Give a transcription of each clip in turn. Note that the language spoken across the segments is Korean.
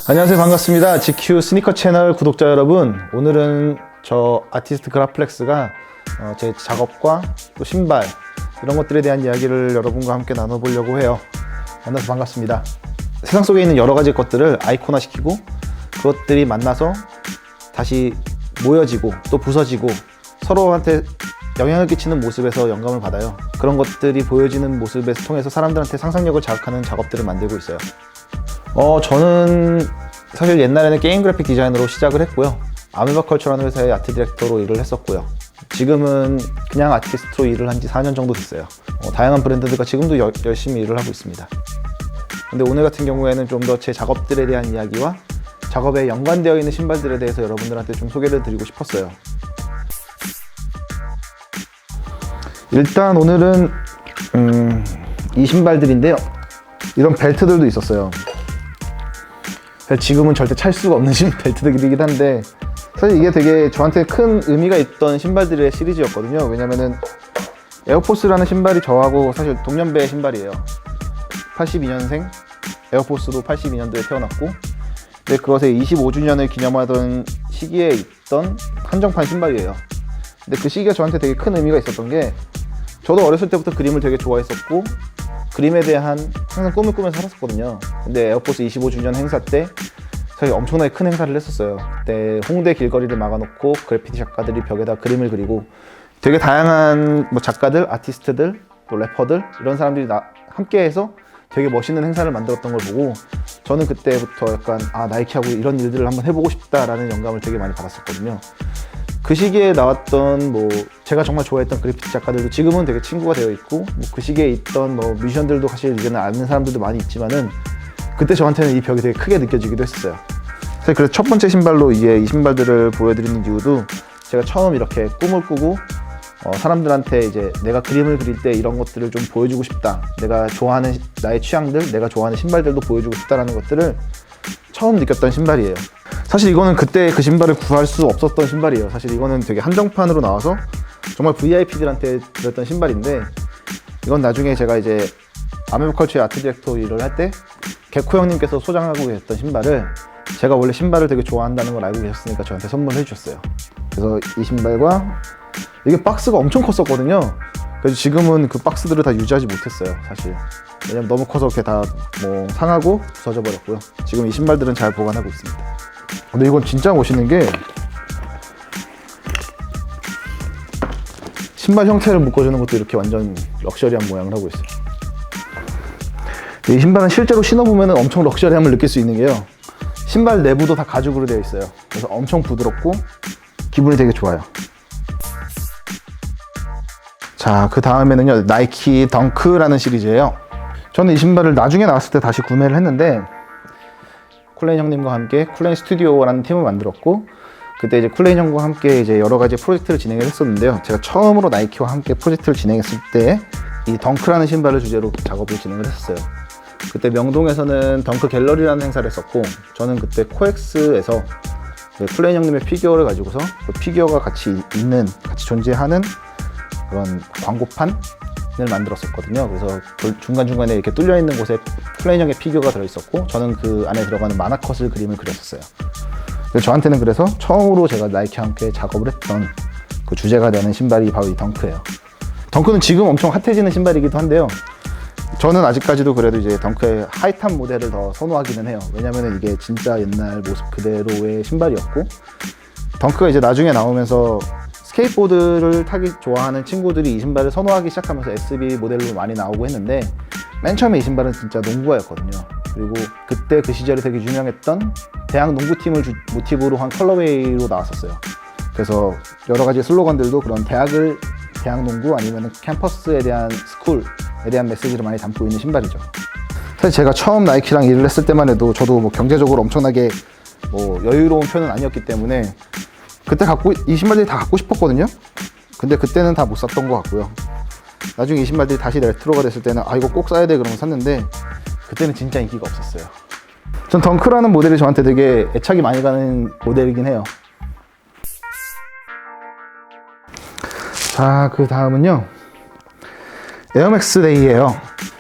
안녕하세요, 반갑습니다. GQ 스니커 채널 구독자 여러분, 오늘은 저 아티스트 그라플렉스가 제 작업과 또 신발 이런 것들에 대한 이야기를 여러분과 함께 나눠보려고 해요. 만나서 반갑습니다. 세상 속에 있는 여러 가지 것들을 아이콘화 시키고 그것들이 만나서 다시 모여지고 또 부서지고 서로한테 영향을 끼치는 모습에서 영감을 받아요. 그런 것들이 보여지는 모습을 통해서 사람들한테 상상력을 자극하는 작업들을 만들고 있어요. 저는 사실 옛날에는 게임 그래픽 디자이너로 시작을 했고요. 아메바컬처라는 회사의 아트 디렉터로 일을 했었고요. 지금은 그냥 아티스트로 일을 한 지 4년 정도 됐어요. 다양한 브랜드들과 지금도 열심히 일을 하고 있습니다. 근데 오늘 같은 경우에는 좀 더 제 작업들에 대한 이야기와 작업에 연관되어 있는 신발들에 대해서 여러분들한테 좀 소개를 드리고 싶었어요. 일단 오늘은 이 신발들인데요. 이런 벨트들도 있었어요. 지금은 절대 찰 수가 없는 벨트들이긴 한데 사실 이게 되게 저한테 큰 의미가 있던 신발들의 시리즈였거든요. 왜냐면은 에어포스라는 신발이 저하고 사실 동년배의 신발이에요. 82년생, 에어포스도 82년도에 태어났고, 근데 그것의 25주년을 기념하던 시기에 있던 한정판 신발이에요. 근데 그 시기가 저한테 되게 큰 의미가 있었던 게, 저도 어렸을 때부터 그림을 되게 좋아했었고 그림에 대한 항상 꿈을 꾸면서 살았었거든요. 근데 에어포스 25주년 행사 때 저희 엄청나게 큰 행사를 했었어요. 그때 홍대 길거리를 막아놓고 그래피티 작가들이 벽에다 그림을 그리고 되게 다양한 작가들, 아티스트들, 또 래퍼들 이런 사람들이 함께해서 되게 멋있는 행사를 만들었던 걸 보고 저는 그때부터 약간 나이키하고 이런 일들을 한번 해보고 싶다라는 영감을 되게 많이 받았었거든요. 그 시기에 나왔던 제가 정말 좋아했던 그래피티 작가들도 지금은 되게 친구가 되어 있고 그 시기에 있던 뮤지션들도 사실 이제는 아는 사람들도 많이 있지만은 그때 저한테는 이 벽이 되게 크게 느껴지기도 했었어요. 사실 그래서 첫 번째 신발로 이제 이 신발들을 보여드리는 이유도 제가 처음 이렇게 꿈을 꾸고 사람들한테 이제 내가 그림을 그릴 때 이런 것들을 좀 보여주고 싶다, 내가 좋아하는 나의 취향들, 내가 좋아하는 신발들도 보여주고 싶다라는 것들을 처음 느꼈던 신발이에요. 사실 이거는 그때 그 신발을 구할 수 없었던 신발이에요. 사실 이거는 되게 한정판으로 나와서 정말 VIP들한테 드렸던 신발인데, 이건 나중에 제가 이제 아메바컬처의 아트 디렉터 일을 할 때 개코 형님께서 소장하고 계셨던 신발을, 제가 원래 신발을 되게 좋아한다는 걸 알고 계셨으니까 저한테 선물해 주셨어요. 그래서 이 신발과 이게 박스가 엄청 컸었거든요. 그래서 지금은 그 박스들을 다 유지하지 못했어요, 사실. 왜냐면 너무 커서 이렇게 다 상하고 부서져 버렸고요. 지금 이 신발들은 잘 보관하고 있습니다. 근데 이건 진짜 멋있는 게 신발 형태를 묶어주는 것도 이렇게 완전 럭셔리한 모양을 하고 있어요. 이 신발은 실제로 신어보면 엄청 럭셔리함을 느낄 수 있는 게요, 신발 내부도 다 가죽으로 되어 있어요. 그래서 엄청 부드럽고 기분이 되게 좋아요. 자, 그 다음에는요, 나이키 덩크라는 시리즈예요. 저는 이 신발을 나중에 나왔을 때 다시 구매를 했는데, 쿨레인 형님과 함께 쿨레인 스튜디오라는 팀을 만들었고, 그때 이제 쿨레인 형과 함께 이제 여러 가지 프로젝트를 진행을 했었는데요. 제가 처음으로 나이키와 함께 프로젝트를 진행했을 때 이 덩크라는 신발을 주제로 작업을 진행을 했었어요. 그때 명동에서는 덩크 갤러리라는 행사를 했었고, 저는 그때 코엑스에서 쿨레인 형님의 피규어를 가지고서 그 피규어가 같이 존재하는 그런 광고판을 만들었었거든요. 그래서 중간중간에 이렇게 뚫려 있는 곳에 쿨레인 형의 피규어가 들어있었고, 저는 그 안에 들어가는 만화컷을 그림을 그렸었어요. 그래서 저한테는 그래서 처음으로 제가 나이키와 함께 작업을 했던 그 주제가 되는 신발이 바로 이 덩크예요. 덩크는 지금 엄청 핫해지는 신발이기도 한데요, 저는 아직까지도 그래도 이제 덩크의 하이탑 모델을 더 선호하기는 해요. 왜냐면 이게 진짜 옛날 모습 그대로의 신발이었고, 덩크가 이제 나중에 나오면서 스케이트보드를 타기 좋아하는 친구들이 이 신발을 선호하기 시작하면서 SB 모델로 많이 나오고 했는데, 맨 처음에 이 신발은 진짜 농구화였거든요. 그리고 그때 그 시절에 되게 유명했던 대학 농구팀을 모티브로 한 컬러웨이로 나왔었어요. 그래서 여러 가지 슬로건들도 그런 대학 농구 아니면 캠퍼스에 대한 스쿨에 대한 메시지를 많이 담고 있는 신발이죠. 사실 제가 처음 나이키랑 일을 했을 때만 해도 저도 경제적으로 엄청나게 여유로운 편은 아니었기 때문에 그때 이 신발들이 다 갖고 싶었거든요. 근데 그때는 다 못 샀던 것 같고요. 나중에 이 신발들이 다시 레트로가 됐을 때는 이거 꼭 사야 돼 그러면 샀는데, 그때는 진짜 인기가 없었어요. 전 덩크라는 모델이 저한테 되게 애착이 많이 가는 모델이긴 해요. 자, 그 다음은요, 에어맥스 데이예요.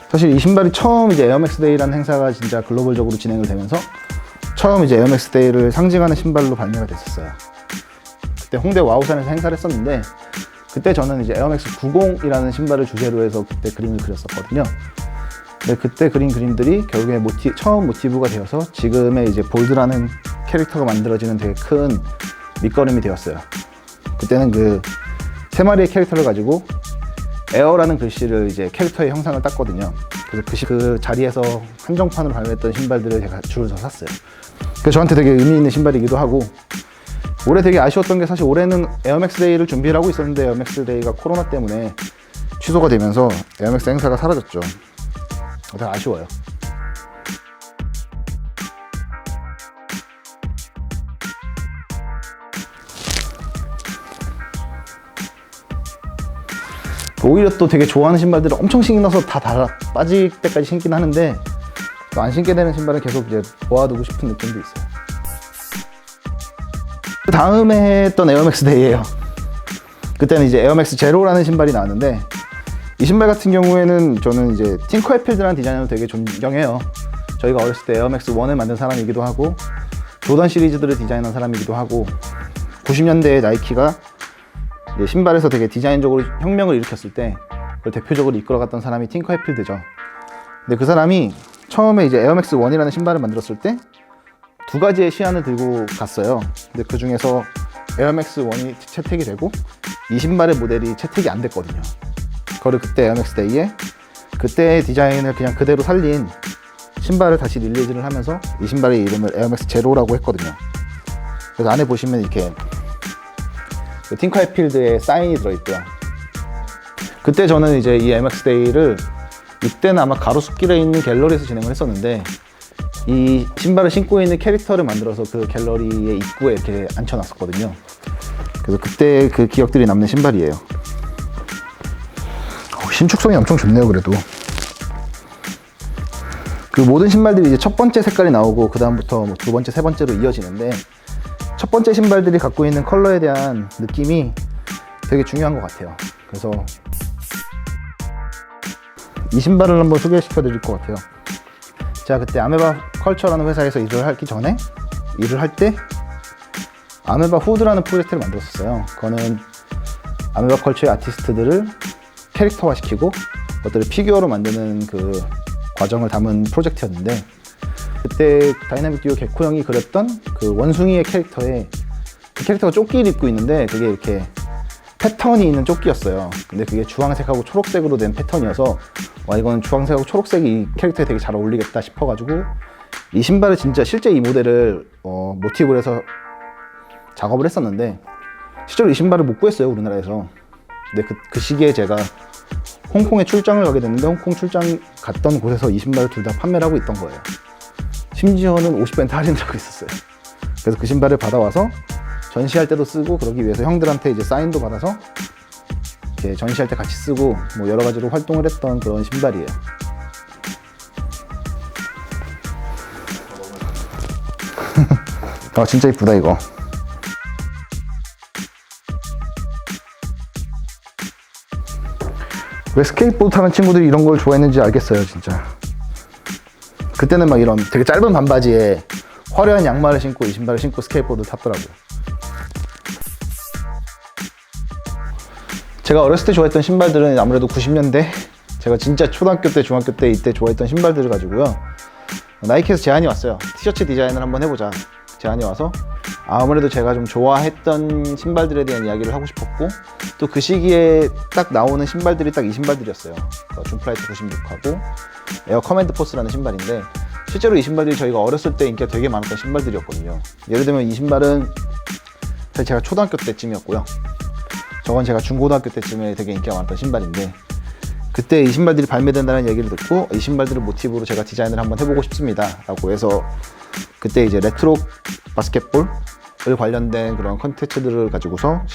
사실 이 신발이 처음 이제 에어맥스 데이라는 행사가 진짜 글로벌적으로 진행을 되면서 처음 이제 에어맥스 데이를 상징하는 신발로 발매가 됐었어요. 그때 홍대 와우산에서 행사를 했었는데 그때 저는 이제 에어맥스 90이라는 신발을 주제로 해서 그때 그림을 그렸었거든요. 근데 그때 그린 그림들이 결국에 처음 모티브가 되어서 지금의 이제 볼드라는 캐릭터가 만들어지는 되게 큰 밑거름이 되었어요. 그때는 그 세 마리의 캐릭터를 가지고 에어라는 글씨를 이제 캐릭터의 형상을 땄거든요. 그래서 그 자리에서 한정판으로 발매했던 신발들을 제가 줄을 서 샀어요. 그래서 저한테 되게 의미 있는 신발이기도 하고, 올해 되게 아쉬웠던 게 사실 올해는 에어맥스 데이를 준비를 하고 있었는데 에어맥스 데이가 코로나 때문에 취소가 되면서 에어맥스 행사가 사라졌죠. 되게 아쉬워요. 오히려 또 되게 좋아하는 신발들을 엄청 신나서 다 빠질 때까지 신긴 하는데 또 안 신게 되는 신발은 계속 이제 모아두고 싶은 느낌도 있어요. 그 다음에 했던 에어맥스 데이예요. 그때는 이제 에어맥스 제로라는 신발이 나왔는데 이 신발 같은 경우에는 저는 이제 팅커 해필드라는 디자이너를 되게 존경해요. 저희가 어렸을 때 에어맥스 1을 만든 사람이기도 하고 조던 시리즈들을 디자인한 사람이기도 하고 90년대에 나이키가 신발에서 되게 디자인적으로 혁명을 일으켰을 때 그걸 대표적으로 이끌어갔던 사람이 팅커 해필드죠. 근데 그 사람이 처음에 이제 에어맥스 1이라는 신발을 만들었을 때 두 가지의 시안을 들고 갔어요. 근데 그 중에서 에어맥스 1이 채택이 되고 이 신발의 모델이 채택이 안 됐거든요. 그거를 그때 에어맥스 데이에 그때의 디자인을 그냥 그대로 살린 신발을 다시 릴리즈를 하면서 이 신발의 이름을 에어맥스 제로라고 했거든요. 그래서 안에 보시면 이렇게 팅커 해필드의 사인이 들어있고요. 그때 저는 이제 이 에어맥스 데이를 이때는 아마 가로수길에 있는 갤러리에서 진행을 했었는데 이 신발을 신고 있는 캐릭터를 만들어서 그 갤러리의 입구에 이렇게 앉혀놨었거든요. 그래서 그때 그 기억들이 남는 신발이에요. 신축성이 엄청 좋네요. 그래도 그 모든 신발들이 이제 첫 번째 색깔이 나오고 그 다음부터 뭐 두 번째, 세 번째로 이어지는데 첫 번째 신발들이 갖고 있는 컬러에 대한 느낌이 되게 중요한 것 같아요. 그래서 이 신발을 한번 소개시켜 드릴 것 같아요. 제가 그때 아메바 컬처라는 회사에서 일을 하기 전에 일을 할 때 아메바 후드라는 프로젝트를 만들었었어요. 그거는 아메바 컬처의 아티스트들을 캐릭터화 시키고 그것들을 피규어로 만드는 그 과정을 담은 프로젝트였는데 그때 다이나믹 듀오 개코 형이 그렸던 그 원숭이의 캐릭터에 그 캐릭터가 조끼를 입고 있는데 그게 이렇게 패턴이 있는 조끼였어요. 근데 그게 주황색하고 초록색으로 된 패턴이어서 와 이건 주황색하고 초록색이 이 캐릭터에 되게 잘 어울리겠다 싶어가지고 이 신발을 진짜 실제 이 모델을 모티브로 해서 작업을 했었는데 실제로 이 신발을 못 구했어요 우리나라에서. 근데 그 시기에 제가 홍콩에 출장을 가게 됐는데 홍콩 출장 갔던 곳에서 이 신발을 둘 다 판매를 하고 있던 거예요. 심지어는 50% 할인을 하고 있었어요. 그래서 그 신발을 받아와서 전시할 때도 쓰고 그러기 위해서 형들한테 이제 사인도 받아서 이렇게 전시할 때 같이 쓰고 뭐 여러 가지로 활동을 했던 그런 신발이에요. 아 진짜 이쁘다 이거. 왜 스케이트보드 타는 친구들이 이런 걸 좋아했는지 알겠어요 진짜. 그때는 막 이런 되게 짧은 반바지에 화려한 양말을 신고 이 신발을 신고 스케이트보드를 탔더라고요. 제가 어렸을 때 좋아했던 신발들은 아무래도 90년대 제가 진짜 초등학교 때 중학교 때 이때 좋아했던 신발들을 가지고요 나이키에서 제안이 왔어요. 티셔츠 디자인을 한번 해보자 제안이 와서 아무래도 제가 좀 좋아했던 신발들에 대한 이야기를 하고 싶었고 또 그 시기에 딱 나오는 신발들이 딱 이 신발들이었어요. 그러니까 줌플라이트 96하고 에어 커맨드 포스라는 신발인데 실제로 이 신발들이 저희가 어렸을 때 인기가 되게 많았던 신발들이었거든요. 예를 들면 이 신발은 사실 제가 초등학교 때쯤이었고요. 저건 제가 중고등학교 때쯤에 되게 인기가 많았던 신발인데 그때 이 신발들이 발매된다는 얘기를 듣고 이 신발들을 모티브로 제가 디자인을 한번 해보고 싶습니다 라고 해서 그때 이제 레트로 바스켓볼 관련된 그런 컨텐츠들을 가지고서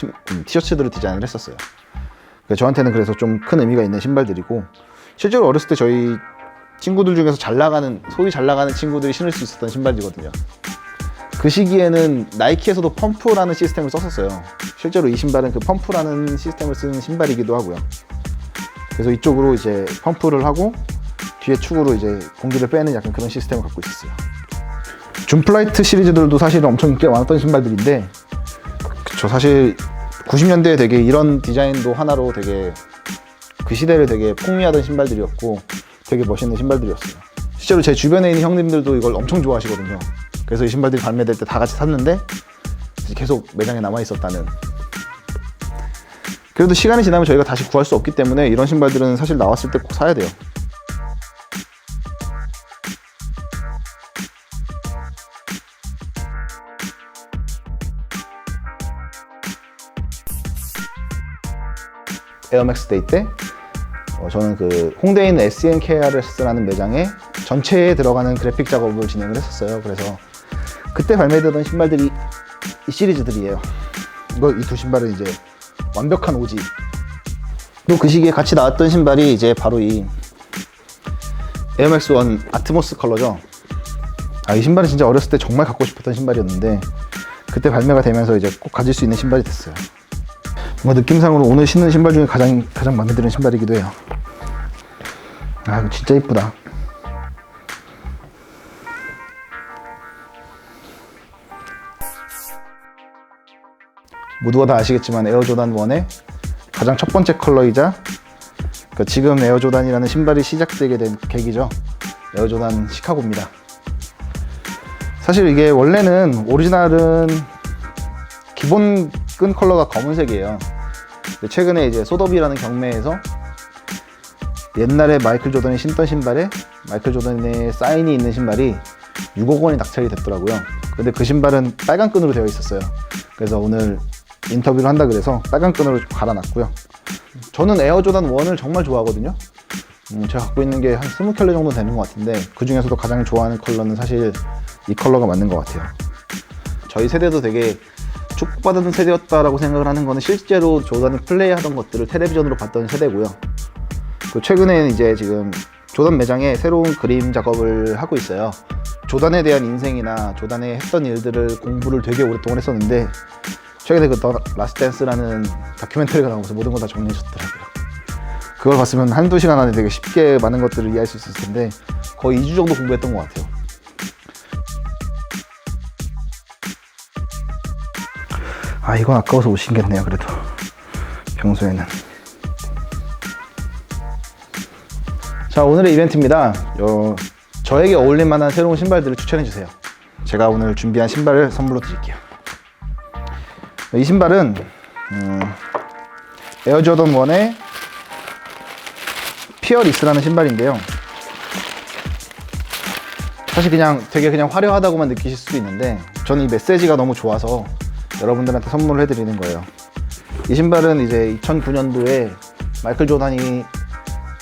티셔츠들을 디자인을 했었어요. 저한테는 그래서 좀 큰 의미가 있는 신발들이고 실제로 어렸을 때 저희 친구들 중에서 소위 잘 나가는 친구들이 신을 수 있었던 신발이거든요. 그 시기에는 나이키에서도 펌프라는 시스템을 썼었어요. 실제로 이 신발은 그 펌프라는 시스템을 쓰는 신발이기도 하고요. 그래서 이쪽으로 이제 펌프를 하고 뒤에 축으로 이제 공기를 빼는 약간 그런 시스템을 갖고 있었어요. 줌플라이트 시리즈들도 사실 엄청 인기가 많았던 신발들인데, 그쵸, 사실 90년대에 되게 이런 디자인도 하나로 되게 그 시대를 되게 풍미하던 신발들이었고 되게 멋있는 신발들이었어요. 실제로 제 주변에 있는 형님들도 이걸 엄청 좋아하시거든요. 그래서 이 신발들이 발매될 때 다 같이 샀는데 계속 매장에 남아 있었다는. 그래도 시간이 지나면 저희가 다시 구할 수 없기 때문에 이런 신발들은 사실 나왔을 때 꼭 사야 돼요. 에어맥스 데이 때 저는 그 홍대에 있는 SNKRS라는 매장에 전체에 들어가는 그래픽 작업을 진행을 했었어요. 그래서 그때 발매되던 신발들이 이 시리즈들이에요. 이 두 신발은 이제 완벽한 오지. 또 그 시기에 같이 나왔던 신발이 이제 바로 이 에어맥스 1 아트모스 컬러죠. 이 신발은 진짜 어렸을 때 정말 갖고 싶었던 신발이었는데 그때 발매가 되면서 이제 꼭 가질 수 있는 신발이 됐어요. 뭔가 느낌상으로 오늘 신는 신발 중에 가장 마음에 드는 신발이기도 해요. 이거 진짜 이쁘다. 모두가 다 아시겠지만 에어조단 1의 가장 첫 번째 컬러이자 지금 에어조단이라는 신발이 시작되게 된 계기죠. 에어조단 시카고입니다. 사실 이게 원래는 오리지널은 기본 끈 컬러가 검은색이에요. 최근에 이제 소더비라는 경매에서 옛날에 마이클 조던이 신던 신발에 마이클 조던의 사인이 있는 신발이 6억 원이 낙찰이 됐더라고요. 근데 그 신발은 빨간 끈으로 되어 있었어요. 그래서 오늘 인터뷰를 한다 그래서 빨간 끈으로 갈아놨고요. 저는 에어조단 1을 정말 좋아하거든요. 제가 갖고 있는 게 한 20켤레 정도 되는 것 같은데 그 중에서도 가장 좋아하는 컬러는 사실 이 컬러가 맞는 것 같아요. 저희 세대도 되게 축복받은 세대였다라고 생각을 하는 거는 실제로 조던이 플레이하던 것들을 텔레비전으로 봤던 세대고요. 최근에는 이제 지금 조던 매장에 새로운 그림 작업을 하고 있어요. 조던에 대한 인생이나 조던에 했던 일들을 공부를 되게 오랫동안 했었는데 최근에 그 더 라스트 댄스라는 다큐멘터리가 나오면서 모든 걸 다 정리해줬더라고요. 그걸 봤으면 한두 시간 안에 되게 쉽게 많은 것들을 이해할 수 있을 텐데 거의 2주 정도 공부했던 것 같아요. 이건 아까워서 못 신겠네요. 그래도 평소에는. 자, 오늘의 이벤트입니다. 저에게 어울릴 만한 새로운 신발들을 추천해 주세요. 제가 오늘 준비한 신발을 선물로 드릴게요. 이 신발은 에어조던 1의 피어리스라는 신발인데요. 사실 되게 화려하다고만 느끼실 수도 있는데 저는 이 메시지가 너무 좋아서 여러분들한테 선물을 해드리는 거예요. 이 신발은 이제 2009년도에 마이클 조던이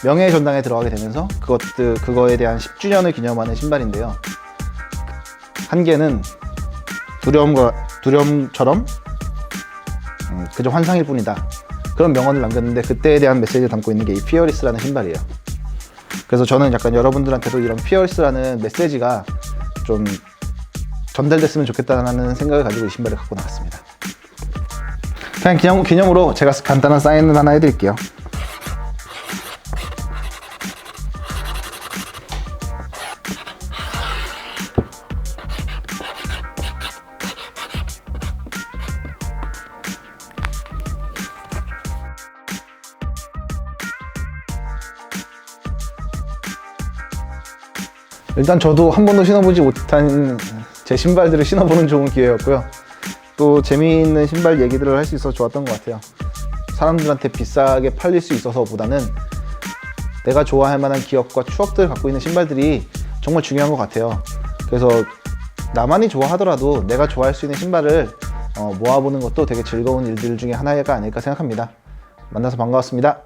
명예의 전당에 들어가게 되면서 그거에 대한 10주년을 기념하는 신발인데요. 한 개는 두려움처럼 그저 환상일 뿐이다, 그런 명언을 남겼는데 그때에 대한 메시지를 담고 있는 게 이 피어리스라는 신발이에요. 그래서 저는 약간 여러분들한테도 이런 피어리스라는 메시지가 좀 전달됐으면 좋겠다는 생각을 가지고 이 신발을 갖고 나왔습니다. 그냥 기념으로 제가 간단한 사인을 하나 해드릴게요. 일단 저도 한 번도 신어보지 못한 제 신발들을 신어보는 좋은 기회였고요. 또 재미있는 신발 얘기들을 할 수 있어서 좋았던 것 같아요. 사람들한테 비싸게 팔릴 수 있어서 보다는 내가 좋아할 만한 기억과 추억들을 갖고 있는 신발들이 정말 중요한 것 같아요. 그래서 나만이 좋아하더라도 내가 좋아할 수 있는 신발을 모아보는 것도 되게 즐거운 일들 중에 하나가 아닐까 생각합니다. 만나서 반가웠습니다.